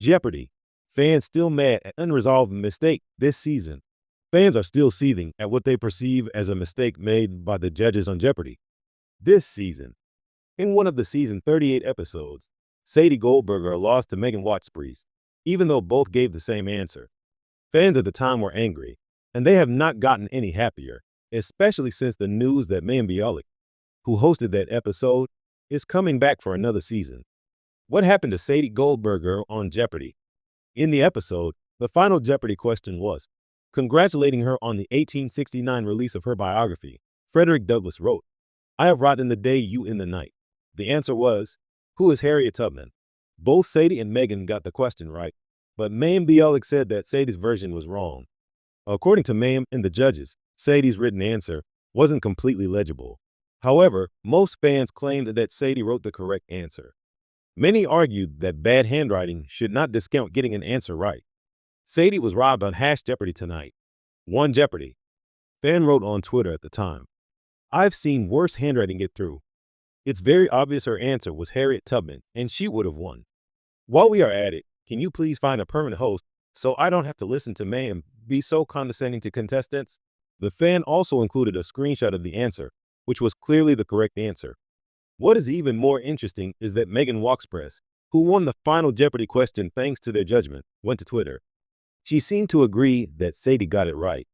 Jeopardy. Fans still mad at unresolved mistake this season. Fans are still seething at what they perceive as a mistake made by the judges on Jeopardy. This season, in one of the season 38 episodes, Sadie Goldberger lost to Megan Watts-Priest, even though both gave the same answer. Fans at the time were angry, and they have not gotten any happier, especially since the news that Mayim Bialik, who hosted that episode, is coming back for another season. What happened to Sadie Goldberger on Jeopardy? In the episode, the final Jeopardy question was, congratulating her on the 1869 release of her biography. Frederick Douglass wrote, "I have wrought in the day, you in the night." The answer was, who is Harriet Tubman? Both Sadie and Megan got the question right, but Mayim Bialik said that Sadie's version was wrong. According to Mayim and the judges, Sadie's written answer wasn't completely legible. However, most fans claimed that Sadie wrote the correct answer. Many argued that bad handwriting should not discount getting an answer right. Sadie was robbed on #Jeopardy tonight. Won Jeopardy. Fan wrote on Twitter at the time, "I've seen worse handwriting get through. It's very obvious her answer was Harriet Tubman, and she would have won. While we are at it, can you please find a permanent host so I don't have to listen to Mayim be so condescending to contestants?" The fan also included a screenshot of the answer, which was clearly the correct answer. What is even more interesting is that Megan Watts-Priest, who won the final Jeopardy question thanks to their judgment, went to Twitter. She seemed to agree that Sadie got it right.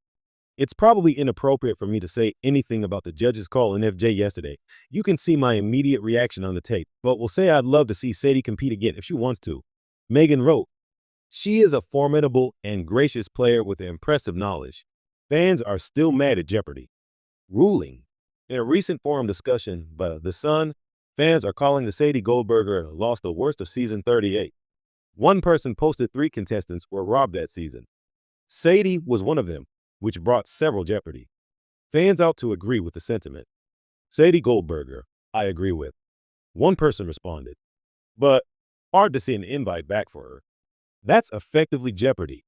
It's probably inappropriate for me to say anything about the judges' call in FJ yesterday. You can see my immediate reaction on the tape, but will say I'd love to see Sadie compete again if she wants to. Megan wrote, "She is a formidable and gracious player with impressive knowledge. Fans are still mad at Jeopardy." Ruling. In a recent forum discussion by The Sun, fans are calling the Sadie Goldberger loss the worst of season 38. One person posted 3 contestants were robbed that season. Sadie was one of them, which brought several Jeopardy. Fans out to agree with the sentiment. Sadie Goldberger, I agree with. One person responded, but hard to see an invite back for her. That's effectively Jeopardy,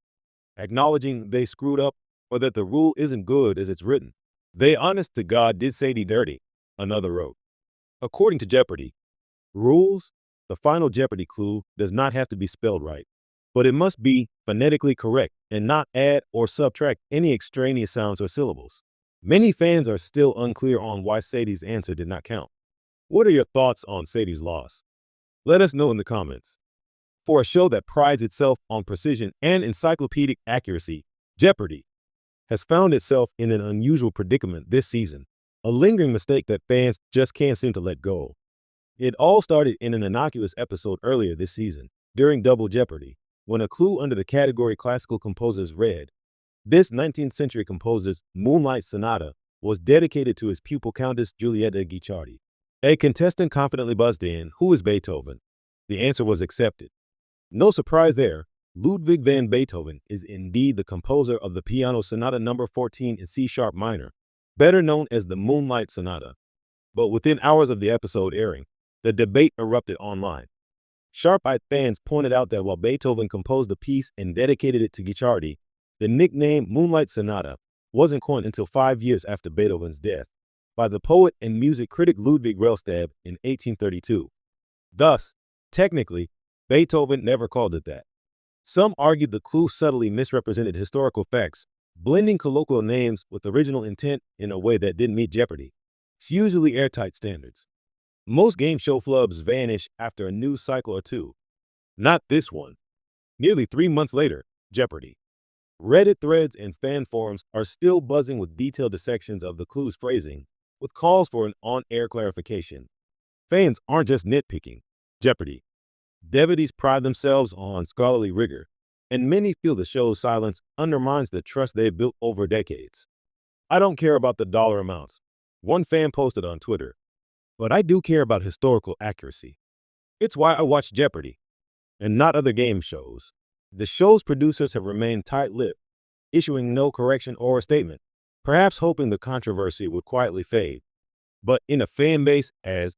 acknowledging they screwed up or that the rule isn't good as it's written. They honest to God did Sadie dirty, another wrote. According to Jeopardy rules, the final Jeopardy clue does not have to be spelled right, but it must be phonetically correct and not add or subtract any extraneous sounds or syllables. Many fans are still unclear on why Sadie's answer did not count. What are your thoughts on Sadie's loss? Let us know in the comments. For a show that prides itself on precision and encyclopedic accuracy, Jeopardy has found itself in an unusual predicament this season, a lingering mistake that fans just can't seem to let go. It all started in an innocuous episode earlier this season, during Double Jeopardy, when a clue under the category classical composers read, "This 19th century composer's Moonlight Sonata was dedicated to his pupil Countess Giulietta Guicciardi." A contestant confidently buzzed in, "Who is Beethoven?" The answer was accepted. No surprise there. Ludwig van Beethoven is indeed the composer of the Piano Sonata No. 14 in C-sharp minor, better known as the Moonlight Sonata. But within hours of the episode airing, the debate erupted online. Sharp-eyed fans pointed out that while Beethoven composed the piece and dedicated it to Guicciardi, the nickname Moonlight Sonata wasn't coined until 5 years after Beethoven's death, by the poet and music critic Ludwig Rellstab in 1832. Thus, technically, Beethoven never called it that. Some argued the clue subtly misrepresented historical facts, blending colloquial names with original intent in a way that didn't meet Jeopardy. It's usually airtight standards. Most game show flubs vanish after a news cycle or two. Not this one. Nearly 3 months later, Jeopardy. Reddit threads and fan forums are still buzzing with detailed dissections of the clue's phrasing, with calls for an on-air clarification. Fans aren't just nitpicking. Jeopardy. Devotees pride themselves on scholarly rigor, and many feel the show's silence undermines the trust they've built over decades. "I don't care about the dollar amounts," one fan posted on Twitter, "but I do care about historical accuracy. It's why I watch Jeopardy, and not other game shows." The show's producers have remained tight-lipped, issuing no correction or statement, perhaps hoping the controversy would quietly fade. But in a fan base as